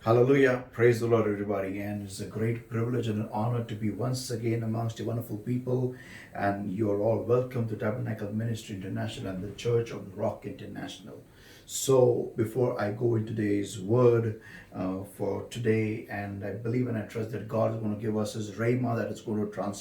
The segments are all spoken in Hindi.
Hallelujah. Praise the Lord, everybody. And it's a great privilege and an honor to be once again amongst you wonderful people. And you're all welcome to Tabernacle Ministry International and the Church of the Rock International. So, before I go into today's word for today, and I believe and I trust that God is going to give us His Rhema that is going to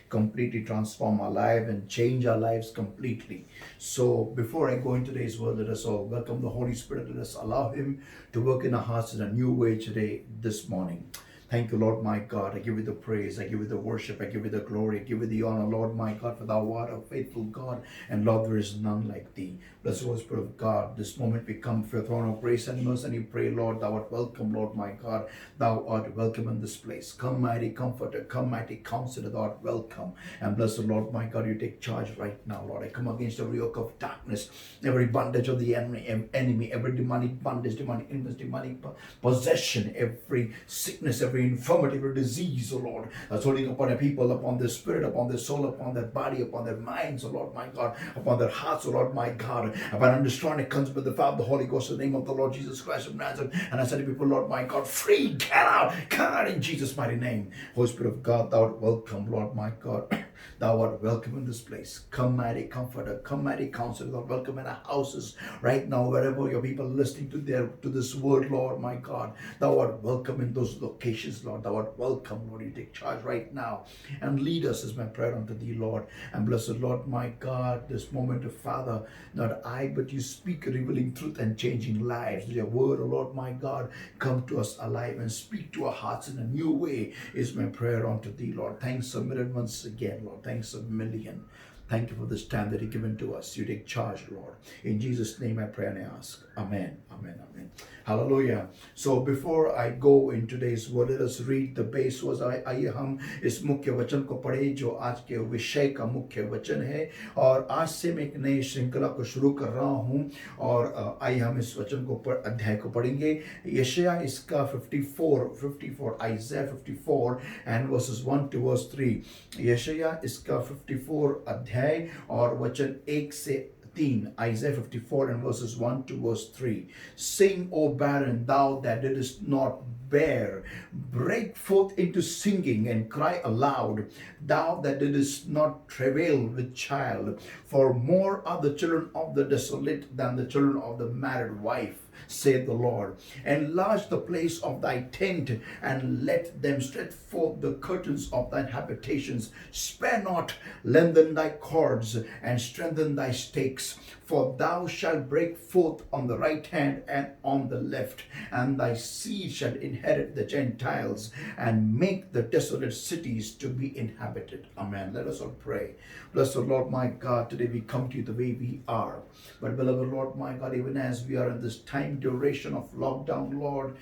completely transform our life and change our lives completely. So, before I go into today's word, let us all welcome the Holy Spirit. Let us allow Him to work in our hearts in a new way today, this morning. Thank you, Lord my God. I give you the praise. I give you the worship. I give you the glory. I give you the honor, Lord my God, for thou art a faithful God. And Lord, there is none like thee. Blessed Holy Spirit of God. This moment we come for your throne of grace and mercy, and you pray, Lord, thou art welcome, Lord my God. Thou art welcome in this place. Come, mighty comforter. Come, mighty counselor. Thou art welcome. And blessed Lord my God, you take charge right now, Lord. I come against every yoke of darkness, every bondage of the enemy, every demonic bondage, demonic illness, demonic possession, every sickness, every infirmity, every disease, oh Lord, that's holding upon a people, upon their spirit, upon their soul, upon their body, upon their minds, oh Lord my God, upon their hearts, oh Lord my God, upon understanding comes with the Father, the Holy Ghost, in the name of the Lord Jesus Christ of Nazareth. And I said to people, Lord my God, free, get out, God, in Jesus' mighty name. Holy Spirit of God, thou art welcome, Lord my God. Thou art welcome in this place. Come, mighty comforter. Come, mighty counselor. Thou art welcome in our houses right now, wherever your people are listening to this word, Lord, my God. Thou art welcome in those locations, Lord. Thou art welcome, Lord. You take charge right now and lead us, is my prayer unto thee, Lord. And blessed Lord, my God, this moment of Father, not I, but you speak, revealing truth and changing lives. Your word, O Lord, my God, come to us alive and speak to our hearts in a new way, is my prayer unto thee, Lord. Thanks submitted once again, Lord. Thanks a million. Thank you for this time that you've given to us. You take charge, Lord. In Jesus' name I pray and I ask. Amen. Amen. Amen. Hallelujah. So before I go in today's word, let us read the base was आइए हम इस मुख्य वचन को पढ़े जो आज के विषय का मुख्य वचन है। और आज से मैं एक नई श्रृंखला को शुरू कर रहा हूँ और आइए हम इस वचन को अध्याय को पढ़ेंगे। यशायाह इसका 54 Isaiah 54 and verses 1 to verse 3। यशायाह इसका 54 अध्याय और वचन 1 से 3, Isaiah 54 and verses 1 to verse 3. Sing, O barren, thou that didst not bear, break forth into singing and cry aloud, thou that didst not travail with child, for more are the children of the desolate than the children of the married wife, saith the Lord. Enlarge the place of thy tent, and let them stretch forth the curtains of thine habitations. Spare not, lengthen thy cords, and strengthen thy stakes. For thou shalt break forth on the right hand and on the left, and thy seed shall inherit the Gentiles, and make the desolate cities to be inhabited. Amen. Let us all pray. Bless the Lord my God. Today we come to you the way we are. But beloved Lord my God, even as we are in this time duration of lockdown, Lord,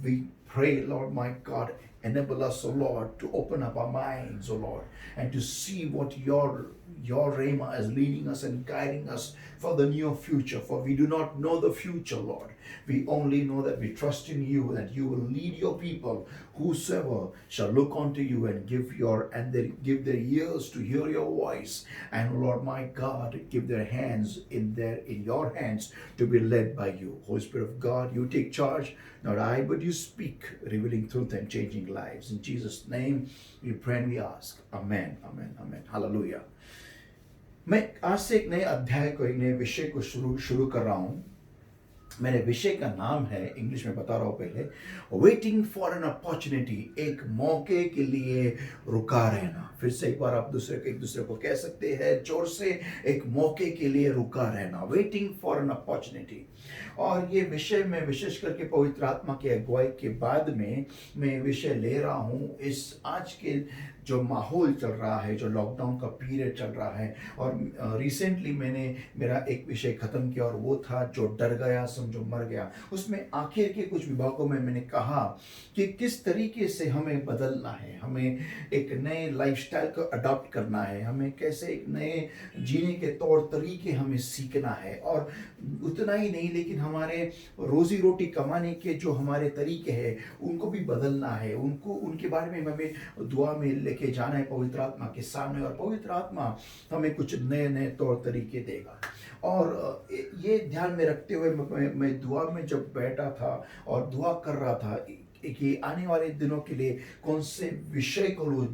we pray, Lord my God, enable us, O Lord, to open up our minds, O Lord, and to see what your Rhema is leading us and guiding us for the near future. For we do not know the future, Lord. We only know that we trust in you, that you will lead your people, whosoever shall look unto you and give their ears to hear your voice. And Lord my God, give their hands in your hands to be led by you. Holy Spirit of God, you take charge. Not I, but you speak, revealing truth and changing lives. In Jesus' name, we pray and we ask. Amen, amen, amen. Hallelujah. मैं आज से एक नए अध्याय को, एक नए विषय को शुरू कर रहा हूं। मेरे विषय का नाम है, इंग्लिश में बता रहा हूं पहले, वेटिंग फॉर एन अपॉर्चुनिटी, एक मौके के लिए रुका रहना। फिर से एक बार आप एक दूसरे को कह सकते हैं जोर से, एक मौके के लिए रुका रहना, वेटिंग फॉर एन अपॉर्चुनिटी। और ये विषय में विशेष करके पवित्र आत्मा की अगुवाई के बाद में मैं विषय ले रहा हूं इस आज के जो माहौल चल रहा है, जो लॉकडाउन का पीरियड चल रहा है। और रिसेंटली मैंने मेरा एक विषय खत्म किया और वो था जो डर गया समझो मर गया। उसमें आखिर के कुछ विभागों में मैंने कहा कि किस तरीके से हमें बदलना है, हमें एक नए लाइफस्टाइल को अडॉप्ट करना है, हमें कैसे एक नए जीने के तौर तरीके हमें सीखना है। और उतना ही नहीं, लेकिन हमारे रोजी रोटी कमाने के जो हमारे तरीके हैं उनको भी बदलना है, उनके बारे में हमें दुआ में लेके जाना है पवित्र आत्मा के सामने। और पवित्र आत्मा हमें कुछ नए नए तौर तरीके देगा। और ये ध्यान में रखते हुए मैं दुआ में जब बैठा था और दुआ कर रहा था कि आने वाले दिनों के लिए कौन से विषय को लूँ,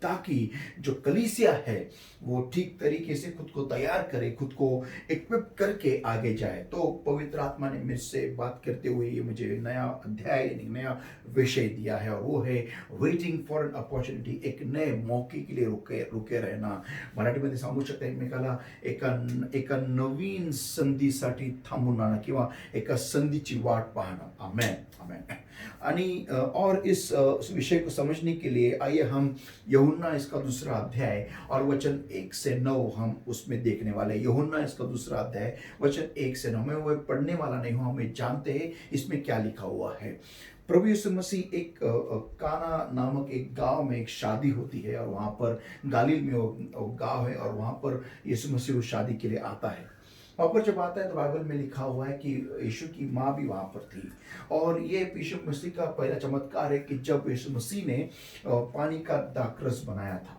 ताकि जो कलीसिया है वो ठीक तरीके से खुद को तैयार करे, खुद को इक्विप करके आगे जाए। तो पवित्र आत्मा ने मुझसे बात करते हुए ये मुझे नया अध्याय, नया विषय दिया है, और वो है वेटिंग फॉर एन अपॉर्चुनिटी, एक नए मौके के लिए रुके रहना। मराठीमध्ये सांगू शकता एकमेकाला एका नवीन संधीसाठी थांबून राहणं किंवा एका संधीची वाट पाहणं। आमेन, आमेन। और इस विषय को समझने के लिए आइए हम यूहन्ना इसका दूसरा अध्याय और वचन 1 से 9 हम उसमें देखने वाले हैं। यूहन्ना इसका दूसरा अध्याय वचन 1 से 9। मैं वो पढ़ने वाला नहीं हूँ, हमें जानते हैं इसमें क्या लिखा हुआ है। प्रभु यीशु मसीह एक काना नामक एक गांव में एक शादी होती है, और वहाँ पर गालिल में वो गांव है, और वहाँ पर यीशु मसीह उस शादी के लिए आता है। वहाँ पर जब आता है तो बाइबल में लिखा हुआ है कि यीशु की माँ भी वहाँ पर थी। और ये यीशु मसीह का पहला चमत्कार है कि जब यीशु मसीह ने पानी का दाखरस बनाया था।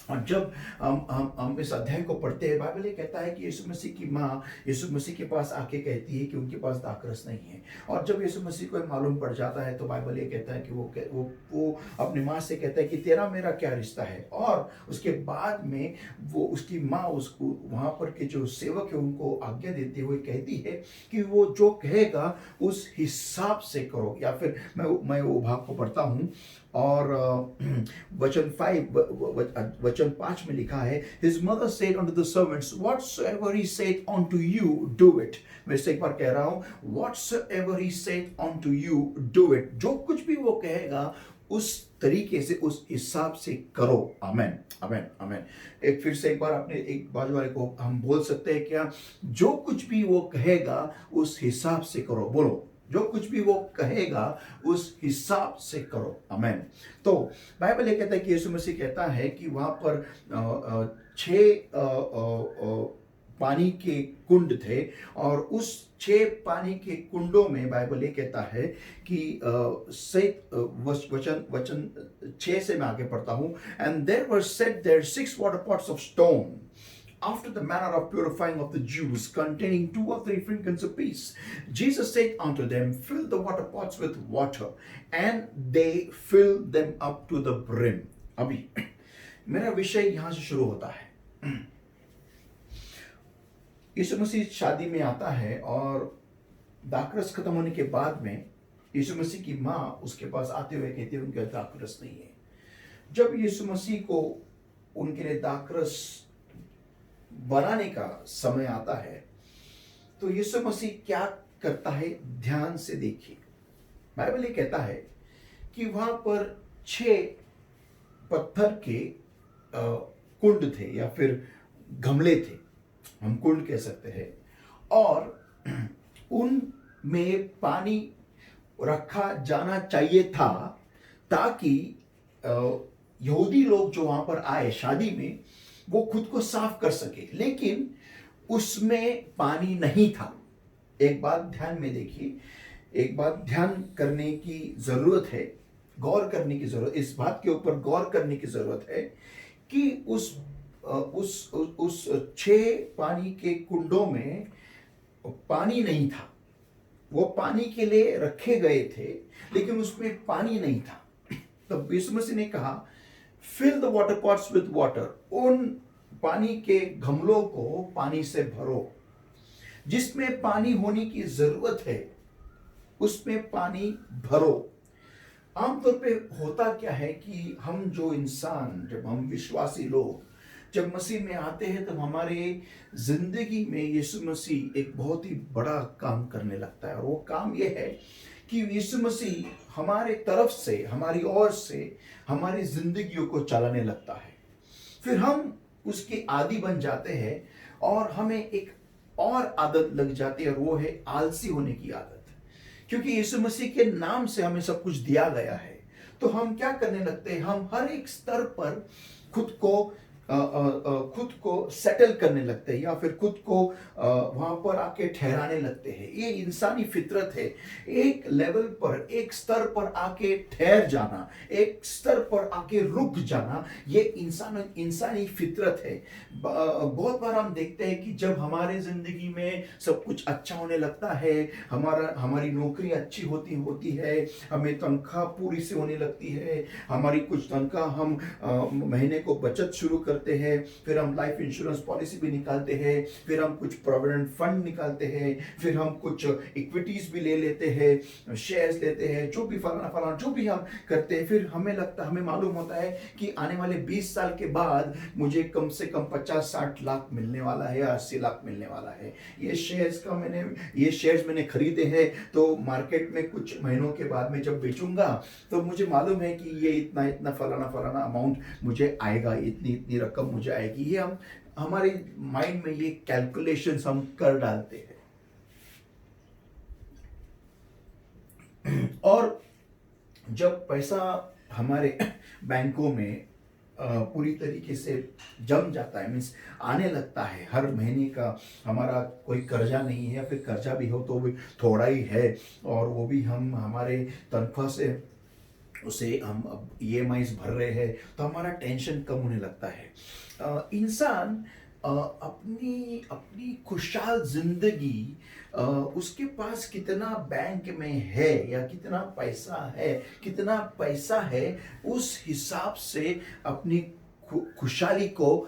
और जब हम इस अध्याय को पढ़ते हैं, बाइबल ये कहता है कि यीशु मसीह की माँ यीशु मसीह के पास आके कहती है कि उनके पास दाखरस नहीं है। और जब यीशु मसीह को मालूम पड़ जाता है तो बाइबल ये कहता है कि वो अपनी माँ से कहता है कि तेरा मेरा क्या रिश्ता है। और उसके बाद में वो उसकी माँ उसको वहाँ पर के जो सेवक है उनको आज्ञा देते हुए कहती है कि वो जो कहेगा उस हिसाब से करो। या फिर मैं वो भाग को पढ़ता हूँ, और वचन 5 में लिखा है, His mother said unto the servants, whatsoever he said unto you, do it. मैं इसे एक बार कह रहा हूँ, whatsoever he said unto you, do it. जो कुछ भी वो कहेगा उस तरीके से, उस हिसाब से करो। आमेन, आमेन, आमेन। एक फिर से एक बार अपने एक बाजू वाले को हम बोल सकते हैं क्या? जो कुछ भी वो कहेगा उस हिसाब से करो। बोलो, जो कुछ भी वो कहेगा उस हिसाब से करो। आमेन। तो बाइबल ये कहता है कि यीशु मसीह कहता है कि वहां पर 6 पानी के कुंड थे, और उस 6 पानी के कुंडों में बाइबल ये कहता है कि वचन 6 से मैं आगे पढ़ता हूं, and there were set there 6 water pots of stone after the manner of purifying of the Jews, containing 2 or 3 trinkets apiece. Jesus said unto them, fill the water pots with water, and they filled them up to the brim. अभी मेरा विषय यहां से शुरू होता है। यीशु मसीह शादी में आता है, और दाखरस खत्म होने के बाद में यीशु मसीह की माँ उसके पास आते हुए कहती है उनके दाखरस नहीं है। जब यीशु मसीह को उनके लिए दाखरस बनाने का समय आता है तो यीशु मसीह क्या करता है, ध्यान से देखिए। बाइबल ये कहता है कि वहां पर 6 पत्थर के कुंड थे, या फिर गमले थे, हम कुंड कह सकते हैं, और उनमें पानी रखा जाना चाहिए था, ताकि यहूदी लोग जो वहां पर आए शादी में वो खुद को साफ कर सके। लेकिन उसमें पानी नहीं था। एक बात ध्यान में देखिए, एक बात ध्यान करने की जरूरत है, गौर करने की जरूरत, इस बात के ऊपर गौर करने की जरूरत है कि उस 6 पानी के कुंडों में पानी नहीं था। वो पानी के लिए रखे गए थे, लेकिन उसमें पानी नहीं था। तब यीशु मसीह ने कहा, fill the water pots with water, उन पानी के गमलों को पानी से भरो। जिसमें पानी होने की जरूरत है उसमें पानी भरो। आमतौर पे होता क्या है कि हम जो इंसान, जब हम विश्वासी लोग जब मसीह में आते हैं, तब हमारे जिंदगी में यीशु मसीह एक बहुत ही बड़ा काम करने लगता है। और वो काम ये है कि यीशु मसीह हमारे तरफ से, हमारी ओर से हमारी जिंदगियों को चलाने लगता है। फिर हम उसके आदी बन जाते हैं, और हमें एक और आदत लग जाती है, और वो है आलसी होने की आदत। क्योंकि यीशु मसीह के नाम से हमें सब कुछ दिया गया है, तो हम क्या करने लगते हैं, हम हर एक स्तर पर खुद को खुद को सेटल करने लगते हैं या फिर खुद को वहां पर आके ठहराने लगते हैं। ये इंसानी फितरत है। एक लेवल पर, एक स्तर पर आके ठहर जाना, एक स्तर पर आके रुक जाना, ये इंसानी फितरत है। बहुत बार हम देखते हैं कि जब हमारे जिंदगी में सब कुछ अच्छा होने लगता है, हमारी नौकरी अच्छी होती होती है, हमें तनख्वाह पूरी से होने लगती है, हमारी कुछ तनख्वाह हम महीने को बचत शुरू करते हैं, फिर हम लाइफ इंश्योरेंस पॉलिसी भी निकालते हैं, फिर हम कुछ प्रोविडेंट फंड निकालते हैं, फिर हम कुछ इक्विटीज भी ले लेते हैं, शेयर्स लेते हैं, जो भी फलाना फलाना जो भी हम करते हैं, फिर हमें मालूम होता है कि आने वाले 20 साल के बाद मुझे कम से कम 50-60 लाख मिलने वाला है या 80 लाख मिलने वाला है। ये शेयर्स मैंने खरीदे हैं, तो मार्केट में कुछ महीनों के बाद में जब बेचूंगा तो मुझे मालूम है कि ये इतना इतना फलाना फलाना अमाउंट मुझे आएगा, इतनी इतनी रकम मुझे आएगी। ये हमारे माइंड में ये कैलकुलेशंस हम कर डालते हैं। और जब पैसा हमारे बैंकों में पूरी तरीके से जम जाता है, मीन्स आने लगता है, हर महीने का हमारा कोई कर्जा नहीं है या फिर कर्जा भी हो तो भी थोड़ा ही है, और वो भी हम हमारे तनख्वाह से उसे हम अब ईएमआईज भर रहे हैं, तो हमारा टेंशन कम होने लगता है। इंसान अपनी अपनी खुशहाल जिंदगी उसके पास कितना बैंक में है या कितना पैसा है उस हिसाब से अपनी खुशहाली को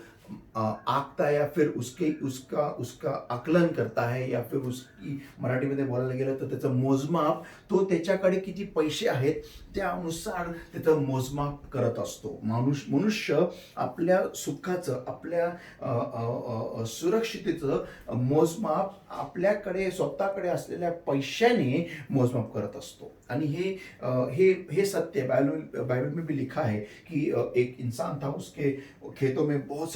आंकता है, या फिर उसका उसका आकलन करता है, या फिर उसकी मराठीमध्ये बोलायला गेलं तर त्याचं मोजमाप, तो त्याच्याकडे किती पैसे आहेत त्यानुसार त्याचं मोजमाप करत असतो। मनुष्य आपल्या सुखाचं, आपल्या सुरक्षितेचं मोजमाप आपल्याकडे स्वतःकडे असलेल्या पैशाने मोजमाप करत असतो। आणि हे सत्य बाइबल में भी लिखा है कि एक इंसान था, उसके खेतों में बहुत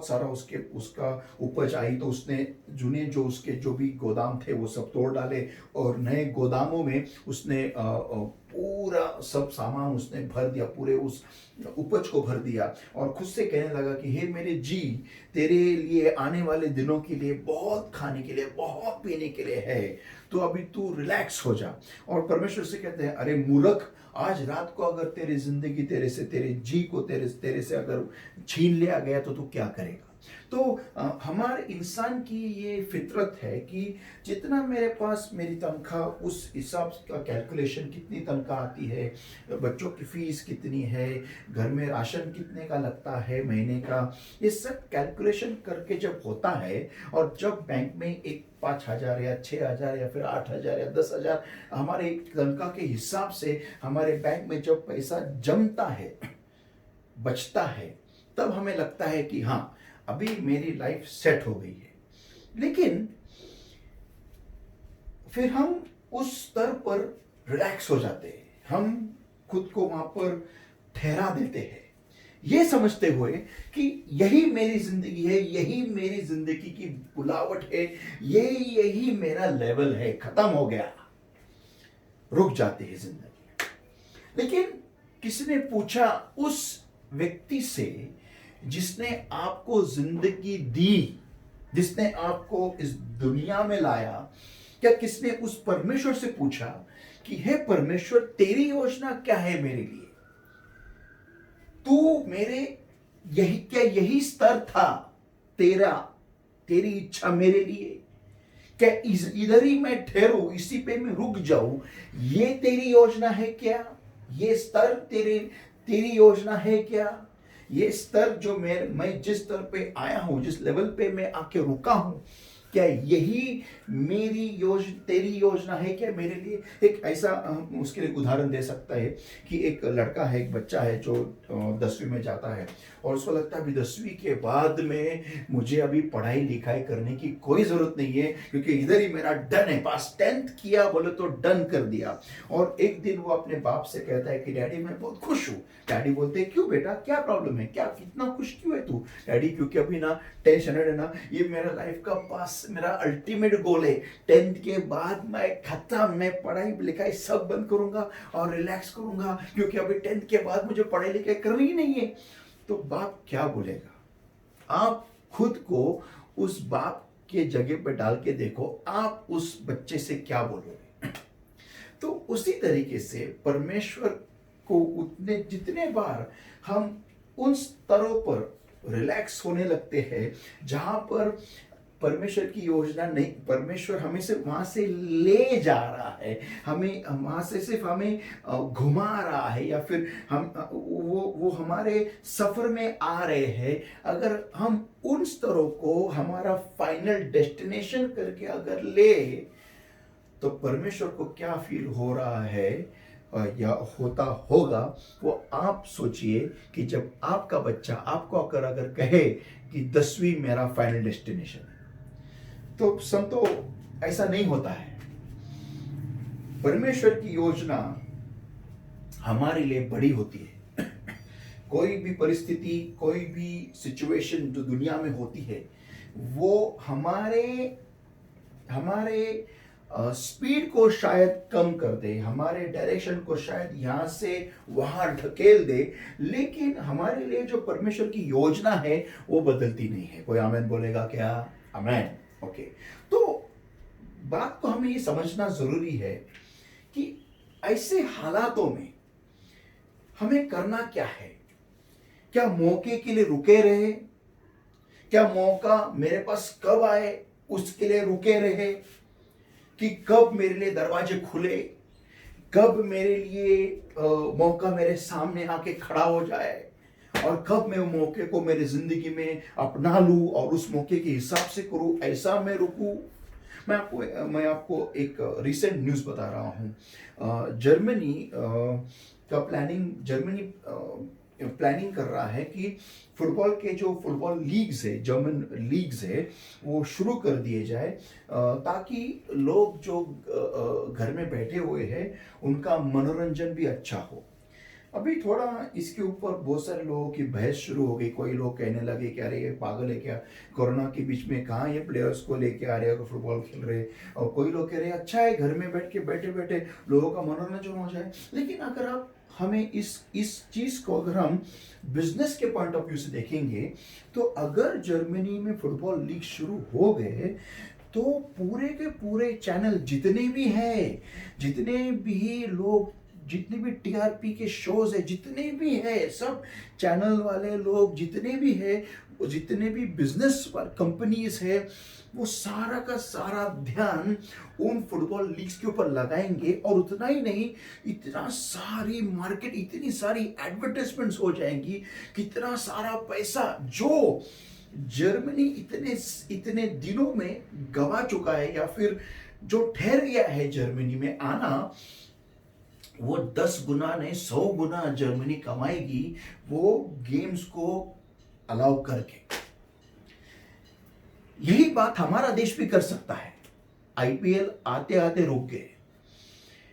सारा उसका उपज आई, तो उसने जुने जो भी गोदाम थे वो सब तोड़ डाले और नए गोदामों में उसने पूरा सब सामान उसने भर दिया, पूरे उस उपज को भर दिया, और खुद से कहने लगा कि हे मेरे जी, तेरे लिए आने वाले दिनों के लिए बहुत खाने के लिए, बहुत पीने के लिए है, तो अभी तू रिलैक्स हो जा। और परमेश्वर से कहते हैं, अरे मूर्ख, आज रात को अगर तेरी जिंदगी तेरे जी को तेरे से अगर छीन लिया गया तो तू क्या करेगा। तो हमारे इंसान की ये फितरत है कि जितना मेरे पास मेरी तनख्वाह, उस हिसाब का कैलकुलेशन, कितनी तनख्वाह आती है, बच्चों की फीस कितनी है, घर में राशन कितने का लगता है महीने का, ये सब कैलकुलेशन करके जब होता है, और जब बैंक में एक 5,000 या 6,000 या फिर 8,000 या 10,000 हमारे तनख्वाह के हिसाब से हमारे बैंक में जब पैसा जमता है, बचता है, तब हमें लगता है कि हाँ, अभी मेरी लाइफ सेट हो गई है। लेकिन फिर हम उस स्तर पर रिलैक्स हो जाते हैं, हम खुद को वहां पर ठहरा देते हैं, ये समझते हुए कि यही मेरी जिंदगी है, यही मेरी जिंदगी की बुलावट है, यही मेरा लेवल है, खत्म हो गया, रुक जाती है जिंदगी। लेकिन किसने पूछा उस व्यक्ति से जिसने आपको जिंदगी दी, जिसने आपको इस दुनिया में लाया, क्या किसने उस परमेश्वर से पूछा कि हे परमेश्वर, तेरी योजना क्या है मेरे लिए? तू मेरे यही स्तर था तेरी इच्छा मेरे लिए? क्या इधर ही मैं ठहरूं, इसी पे मैं रुक जाऊं, ये तेरी योजना है क्या? ये स्तर तेरी योजना है क्या? ये स्तर जो मैं जिस स्तर पे आया हूं, जिस लेवल पे मैं आके रुका हूं, क्या यही तेरी योजना है क्या मेरे लिए? एक ऐसा उसके लिए उदाहरण दे सकता है कि एक लड़का है, एक बच्चा है जो 10वीं में जाता है, और उसको लगता है अभी 10वीं के बाद में मुझे अभी पढ़ाई लिखाई करने की कोई जरूरत नहीं है, क्योंकि इधर ही मेरा डन है, पास 10th किया बोले तो डन कर दिया। और एक दिन वो अपने बाप से कहता है कि डैडी मैं बहुत खुश हूँ। डैडी बोलते हैं क्यों बेटा, क्या प्रॉब्लम है, क्या कितना खुश क्यों है तू? डैडी क्योंकि अभी ना 10th स्टैंडर्ड है ना, ये मेरा लाइफ का पास, मेरा अल्टीमेट गोल है, 10th के बाद मैं खत्म, मैं पढ़ाई लिखाई सब बंद करूंगा और रिलैक्स करूंगा, क्योंकि अभी 10th के बाद मुझे पढ़ाई लिखाई करनी ही नहीं है। तो बाप क्या बोलेगा? आप खुद को उस बाप के जगह पे डाल के देखो, आप उस बच्चे से क्या बोलोगे? तो उसी तरीके से परमेश्वर को उतने जितने बार हम उन स्तरों पर रिलैक्स होने लगते हैं जहां पर परमेश्वर की योजना नहीं, परमेश्वर हमें सिर्फ वहां से ले जा रहा है, हमें वहां से सिर्फ हमें घुमा रहा है, या फिर हम वो हमारे सफर में आ रहे हैं, अगर हम उन स्तरों को हमारा फाइनल डेस्टिनेशन करके अगर ले, तो परमेश्वर को क्या फील हो रहा है या होता होगा, वो आप सोचिए कि जब आपका बच्चा आपको अगर कहे कि 10वीं मेरा फाइनल डेस्टिनेशन है। तो संतो, ऐसा नहीं होता है। परमेश्वर की योजना हमारे लिए बड़ी होती है। कोई भी परिस्थिति, कोई भी सिचुएशन जो दुनिया में होती है, वो हमारे स्पीड को शायद कम कर दे, हमारे डायरेक्शन को शायद यहां से वहां ढकेल दे, लेकिन हमारे लिए जो परमेश्वर की योजना है वो बदलती नहीं है। कोई आमेन बोलेगा क्या? आमेन। ओके, तो बात को हमें ये समझना जरूरी है कि ऐसे हालातों में हमें करना क्या है। क्या मौके के लिए रुके रहे? क्या मौका मेरे पास कब आए उसके लिए रुके रहे, कि कब मेरे लिए दरवाजे खुले, कब मेरे लिए मौका मेरे सामने आके खड़ा हो जाए, और कब मैं मौके को मेरी जिंदगी में अपना लूं और उस मौके के हिसाब से करूं, ऐसा मैं रुकूं। मैं आपको एक रिसेंट न्यूज़ बता रहा हूं। जर्मनी प्लानिंग कर रहा है कि फुटबॉल लीग्स है, जर्मन लीग्स है, वो शुरू कर दिए जाए, ताकि लोग जो घर में बैठे हुए हैं उनका मनोरंजन भी अच्छा हो। अभी थोड़ा इसके ऊपर बहुत सारे लोगों की बहस शुरू हो गई। कोई लोग कहने लगे कि अरे ये पागल है क्या, कोरोना के बीच में कहाँ ये प्लेयर्स को लेके आ रहे हैं फुटबॉल खेल रहे, और कोई लोग कह रहे हैं अच्छा है घर में बैठे बैठे लोगों का मनोरंजन हो जाए। लेकिन अगर आप हमें इस चीज को अगर हम बिजनेस के पॉइंट ऑफ व्यू से देखेंगे, तो अगर जर्मनी में फुटबॉल लीग शुरू हो गए, तो पूरे के पूरे चैनल जितने भी हैं, जितने भी लोग, जितने भी टीआरपी के शोज है, जितने भी है, सब चैनल वाले लोग जितने भी है, जितने भी बिजनेस कंपनीज है, वो सारा का सारा ध्यान उन फुटबॉल लीग्स के ऊपर लगाएंगे। और उतना ही नहीं, इतना सारी मार्केट, इतनी सारी एडवर्टाइजमेंट्स हो जाएंगी, कितना सारा पैसा जो जर्मनी इतने दिनों में गवा चुका है, या फिर जो ठहर गया है जर्मनी में आना, वो 10 गुना नहीं 100 गुना जर्मनी कमाएगी वो गेम्स को अलाउ करके। यही बात हमारा देश भी कर सकता है। आईपीएल आते आते रुक गए,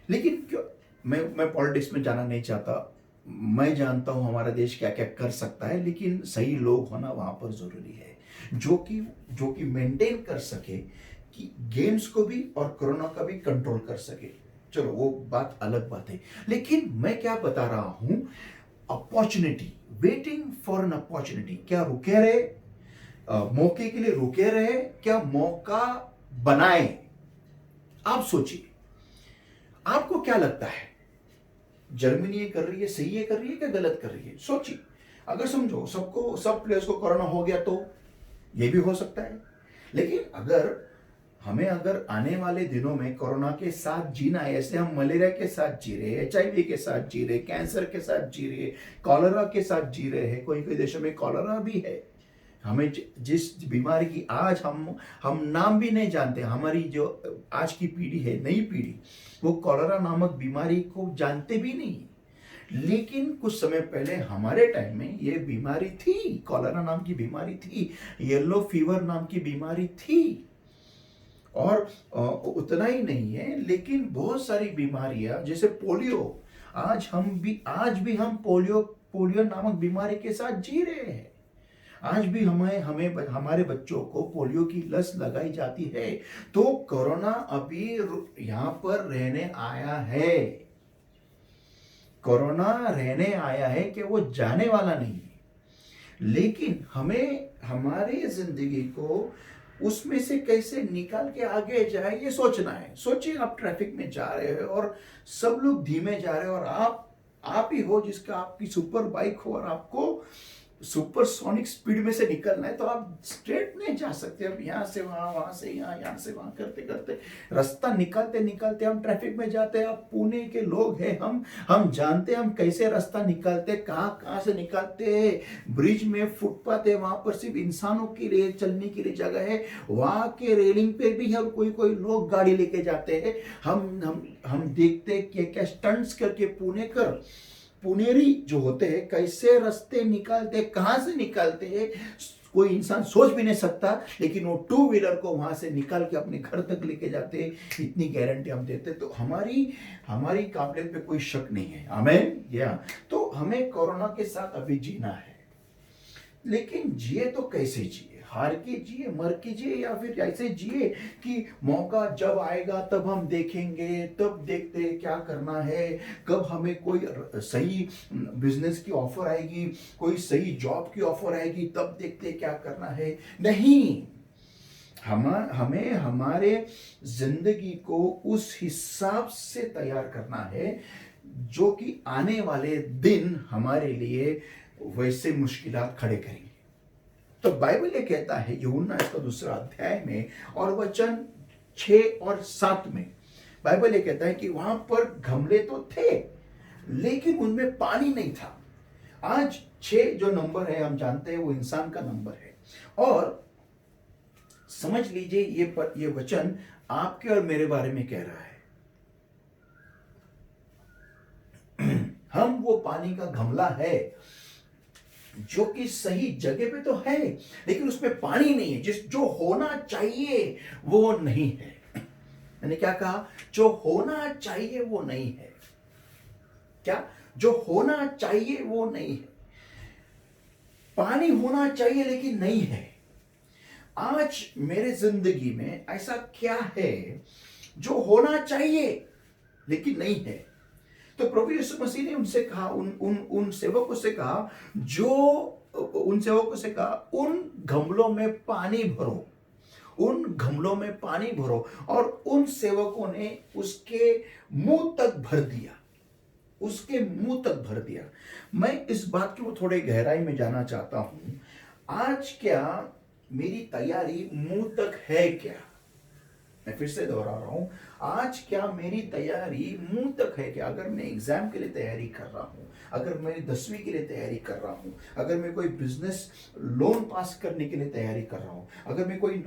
लेकिन क्यों? मैं पॉलिटिक्स में जाना नहीं चाहता। मैं जानता हूं हमारा देश क्या क्या कर सकता है, लेकिन सही लोग होना वहां पर जरूरी है, जो कि मेंटेन कर सके कि गेम्स को भी और कोरोना का भी कंट्रोल कर सके। चलो वो बात अलग बात है, लेकिन मैं क्या बता रहा हूं, opportunity, waiting for an opportunity. क्या रुके रहे? मौके के लिए रुके रहे? क्या मौका बनाए? आप सोचिए, आपको क्या लगता है जर्मनी ये कर रही है, सही है कर रही है क्या गलत कर रही है? सोचिए। अगर समझो सब प्लेयर्स को कोरोना हो गया तो ये भी हो सकता है, लेकिन अगर आने वाले दिनों में कोरोना के साथ जीना है, ऐसे हम मलेरिया के साथ जी रहे, एचआईवी के साथ जी रहे, कैंसर के साथ जी रहे, कॉलरा के साथ जी रहे हैं, कोई देशों में कॉलरा भी है। हमें जिस बीमारी की आज हम नाम भी नहीं जानते, हमारी जो आज की पीढ़ी है, नई पीढ़ी, वो कॉलरा नामक बीमारी को जानते भी नहीं। लेकिन कुछ समय पहले हमारे टाइम में ये बीमारी थी, कॉलरा नाम की बीमारी थी, येलो फीवर नाम की बीमारी थी। और उतना ही नहीं है, लेकिन बहुत सारी बीमारियां जैसे पोलियो, आज भी हम पोलियो नामक बीमारी के साथ जी रहे हैं। आज भी हमारे बच्चों को पोलियो की लत लगाई जाती है। तो कोरोना अभी यहां पर रहने आया है, कोरोना रहने आया है कि वो जाने वाला नहीं है। लेकिन हमें हमारे जिंदगी को उसमें से कैसे निकाल के आगे जाए ये सोचना है। सोचिए आप ट्रैफिक में जा रहे हो और सब लोग धीमे जा रहे हो और आप ही हो जिसका आपकी सुपर बाइक हो और आपको सुपरसोनिक स्पीड में से निकलना है, तो आप स्ट्रेट नहीं जा सकते। अब यहाँ से वहाँ, वहाँ से यहाँ, यहाँ से वहाँ करते करते रास्ता निकालते निकालते हम ट्रैफिक में जाते हैं। अब पुणे के लोग हैं, हम जानते हैं हम कैसे रास्ता निकालते, कहाँ कहाँ से निकालते हैं। ब्रिज में फुटपाथ है, वहां पर सिर्फ इंसानों के लिए चलने के लिए जगह है, वहां के रेलिंग पे भी हम कोई कोई लोग गाड़ी लेके जाते हैं। हम देखते हैं क्या क्या स्टंट्स करके पुनेरी जो होते हैं कैसे रास्ते निकालते, कहां से निकालते हैं, कोई इंसान सोच भी नहीं सकता। लेकिन वो टू व्हीलर को वहां से निकाल के अपने घर तक लेके जाते हैं, इतनी गारंटी हम देते। तो हमारी काबिलियत पे कोई शक नहीं है। आमीन। या तो हमें कोरोना के साथ अभी जीना है, लेकिन जिए तो कैसे जिए? हार के जिए, मर के जिए, या फिर ऐसे जिए कि मौका जब आएगा तब हम देखेंगे, तब देखते क्या करना है, कब हमें कोई सही बिजनेस की ऑफर आएगी, कोई सही जॉब की ऑफर आएगी, तब देखते क्या करना है। नहीं, हमें हमारे जिंदगी को उस हिसाब से तैयार करना है जो कि आने वाले दिन हमारे लिए वैसे मुश्किलात खड़े करेंगे। तो बाइबल ये कहता है यूहन्ना इसका 2 अध्याय में और वचन 6 और 7 में, बाइबल ये कहता है कि वहां पर गमले तो थे लेकिन उनमें पानी नहीं था। आज 6 जो नंबर है हम जानते हैं वो इंसान का नंबर है। और समझ लीजिए ये वचन आपके और मेरे बारे में कह रहा है। हम वो पानी का गमला है जो कि सही जगह पे तो है, लेकिन उसमें पानी नहीं है। जो होना चाहिए वो नहीं है। मैंने क्या कहा? जो होना चाहिए वो नहीं है। क्या? जो होना चाहिए वो नहीं है। पानी होना चाहिए लेकिन नहीं है। आज मेरे जिंदगी में ऐसा क्या है जो होना चाहिए लेकिन नहीं है? तो प्रभु यीशु मसीह ने उनसे कहा, उन सेवकों से कहा, उन गमलों में पानी भरो, उन गमलों में पानी भरो। और उन सेवकों ने उसके मुंह तक भर दिया, उसके मुंह तक भर दिया। मैं इस बात की थोड़े गहराई में जाना चाहता हूं। आज क्या मेरी तैयारी मुंह तक है क्या? मैं फिर से दोहरा रहा हूं, आज क्या मेरी तैयारी मुंह तक है क्या? अगर मैं एग्जाम के लिए तैयारी कर रहा हूं, अगर मैं 10वीं के लिए तैयारी कर रहा हूं, अगर मैं कोई बिजनेस लोन पास करने के लिए तैयारी कर रहा हूं, अगर मैं कोई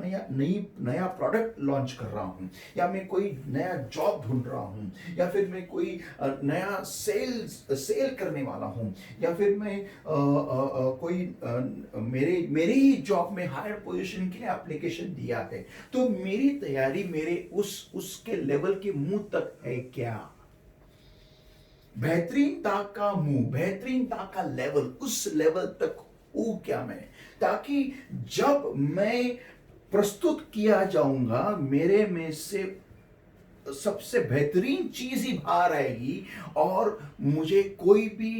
नया प्रोडक्ट लॉन्च कर रहा हूं, या मैं कोई नया जॉब ढूंढ रहा हूं, या फिर मैं कोई नया सेल करने वाला हूं, या फिर मैं मेरे ही जॉब में हायर पोजीशन के लिए एप्लीकेशन दिया है, तो मेरी तैयारी मेरे उसके लेवल के मुंह तक है क्या? बेहतरीनता का मुंह, बेहतरीनता का लेवल, उस लेवल तक हूं क्या मैं? ताकि जब मैं प्रस्तुत किया जाऊंगा मेरे में से सबसे बेहतरीन चीज ही बाहर आएगी और मुझे कोई भी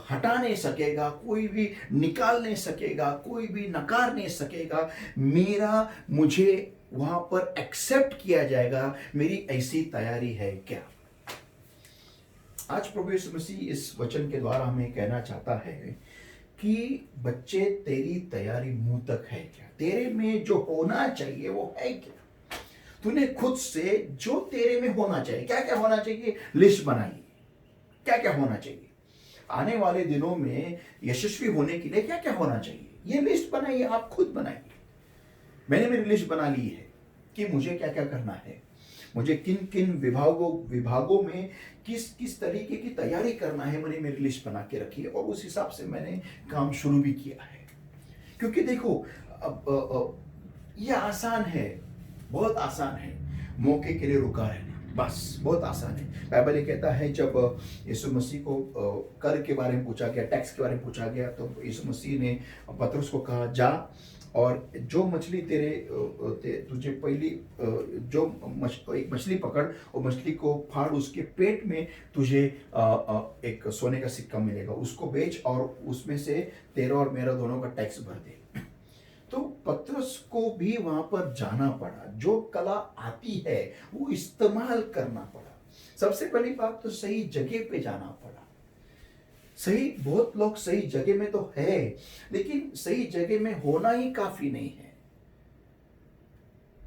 हटा नहीं सकेगा, कोई भी निकाल नहीं सकेगा, कोई भी नकार नहीं सकेगा। मुझे वहां पर एक्सेप्ट किया जाएगा। मेरी ऐसी तैयारी है क्या? आज प्रभु यीशु मसीह इस वचन के द्वारा हमें कहना चाहता है कि बच्चे, तेरी तैयारी मुंह तक है क्या? तेरे में जो होना चाहिए वो है क्या? तूने खुद से जो तेरे में होना चाहिए, क्या क्या होना चाहिए, लिस्ट बनाइए। क्या क्या होना चाहिए आने वाले दिनों में यशस्वी होने के लिए? क्या क्या होना चाहिए, ये लिस्ट बनाइए, आप खुद बनाइए। मैंने मेरी लिस्ट बना ली है कि मुझे क्या क्या करना है, मुझे किन किन विभागों में किस तरीके की तैयारी करना है। मैंने मेरी लिस्ट बना के रखी है और उस हिसाब से मैंने काम शुरू भी किया है। क्योंकि देखो, ये आसान है, बहुत आसान है मौके के लिए रुका रहना, बस बहुत आसान है। बाइबल ये कहता है जब यीशु मसीह को कर के बारे में पूछा गया, टैक्स के बारे में पूछा गया, तो यीशु मसीह ने पतरस को कहा, जा और जो मछली तुझे पहली एक मछली पकड़ और मछली को फाड़, उसके पेट में तुझे एक सोने का सिक्का मिलेगा, उसको बेच और उसमें से तेरा और मेरा दोनों का टैक्स भर दे। तो पतरस को भी वहां पर जाना पड़ा, जो कला आती है वो इस्तेमाल करना पड़ा। सबसे पहली बात तो सही जगह पे जाना पड़ा। सही, बहुत लोग सही जगह में तो है, लेकिन सही जगह में होना ही काफी नहीं है।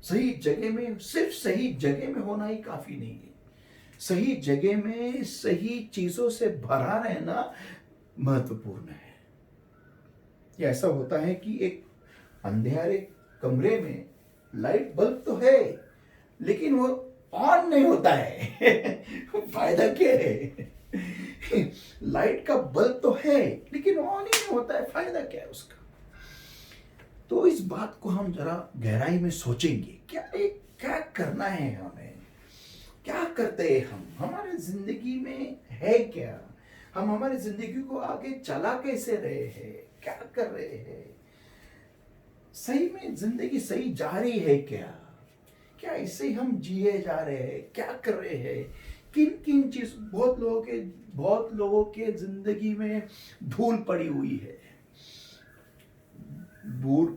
सही जगह में, सिर्फ सही जगह में होना ही काफी नहीं है। सही जगह में सही चीजों से भरा रहना महत्वपूर्ण है। ये ऐसा होता है कि एक अंधेरे कमरे में लाइट बल्ब तो है, लेकिन वो ऑन नहीं होता है। फायदा क्या है? लाइट का बल्ब तो है, लेकिन ऑन ही नहीं होता है, फायदा क्या है उसका? तो इस बात को हम जरा गहराई में सोचेंगे, क्या करना है हमें, क्या करते हैं हम, हमारे जिंदगी में है क्या, हम हमारी जिंदगी को आगे चला कैसे रहे हैं, क्या कर रहे हैं, सही में जिंदगी सही जा रही है क्या इससे हम जिए जा रहे हैं, क्या कर रहे हैं, किन किन चीज। बहुत लोगों के जिंदगी में धूल पड़ी हुई है,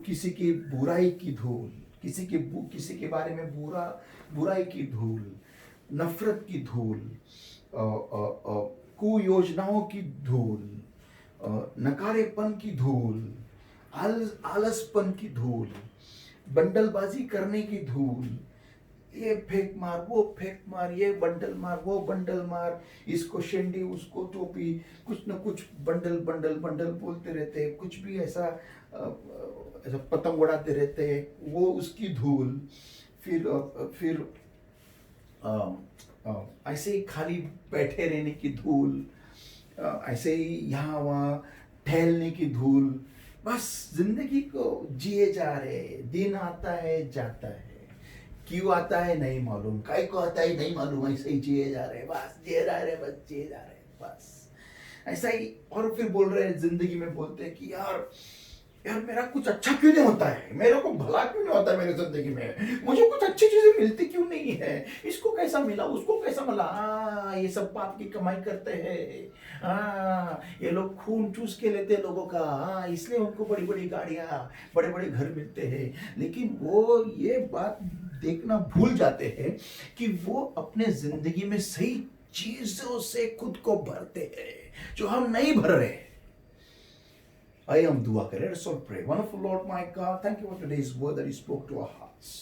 किसी की बुराई की धूल, किसी के बारे में बुराई की धूल, नफरत की धूल, कुयोजनाओं की धूल, नकारेपन की धूल, आलसपन की धूल, बंडलबाजी करने की धूल, ये फेंक मार, वो फेंक मार, ये बंडल मार, वो बंडल मार, इसको शेंडी, उसको टोपी, कुछ न कुछ बंडल बंडल बंडल बोलते रहते, कुछ भी ऐसा पतंग उड़ाते रहते, वो उसकी धूल। फिर ऐसे ही खाली बैठे रहने की धूल, ऐसे ही यहाँ वहाँ टहलने की धूल, बस जिंदगी को जिए जा रहे। दिन आता है जाता है, क्यों आता है नहीं मालूम, काय को आता है नहीं मालूम, ऐसे ही जिए जा रहे, बस जिए जा रहे, बस जिए जा रहे, बस ऐसा ही। और फिर बोल रहे हैं जिंदगी में, बोलते हैं कि यार मेरा कुछ अच्छा क्यों नहीं होता है, मेरे को भला क्यों नहीं होता है मेरी जिंदगी में, मुझे कुछ अच्छी चीजें मिलती क्यों नहीं है, इसको कैसा मिला, उसको कैसा मिला। ये सब पाप की कमाई करते हैं, ये लोग खून चूस के लेते हैं लोगों का, इसलिए उनको बड़ी बड़ी गाड़ियां, बड़े बड़े घर मिलते हैं। लेकिन वो ये बात देखना भूल जाते हैं कि वो अपने जिंदगी में सही चीजों से खुद को भरते हैं, जो हम नहीं भर रहे। आइए हम दुआ करें। Let's all pray. Wonderful Lord, my God, thank you for today's word that you spoke to our hearts.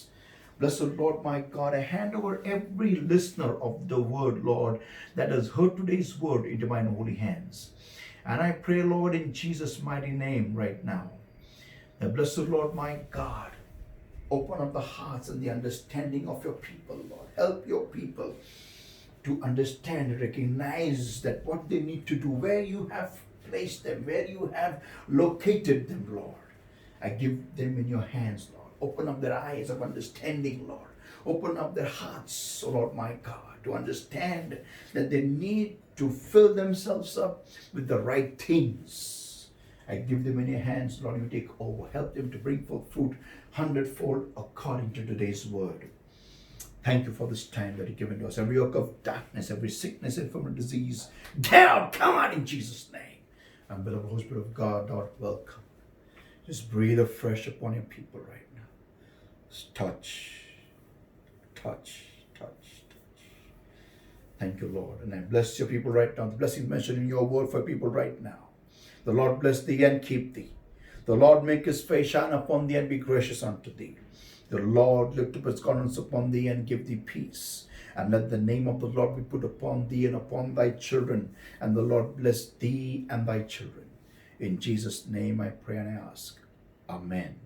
Blessed Lord, my God, I hand over every listener of the word, Lord, that has heard today's word into mine holy hands. And I pray, Lord, in Jesus' mighty name right now, that blessed Lord, my God, open up the hearts and the understanding of your people, Lord. Help your people to understand, recognize that what they need to do, where you have placed them, where you have located them, Lord. I give them in your hands, Lord. Open up their eyes of understanding, Lord. Open up their hearts, Lord, my God, to understand that they need to fill themselves up with the right things. I give them in your hands, Lord. You take over. Help them to bring forth fruit 100-fold according to today's word. Thank you for this time that you've given to us. Every yoke of darkness, every sickness, infirmity, disease, down, come out in Jesus' name. And beloved Holy Spirit of God, Lord, welcome. Just breathe afresh upon your people right now. Just touch. Thank you, Lord. And I bless your people right now. The blessing mentioned in your word for people right now. The Lord bless thee and keep thee. The Lord make his face shine upon thee and be gracious unto thee. The Lord lift up his countenance upon thee and give thee peace. And let the name of the Lord be put upon thee and upon thy children. And the Lord bless thee and thy children. In Jesus' name I pray and I ask. Amen.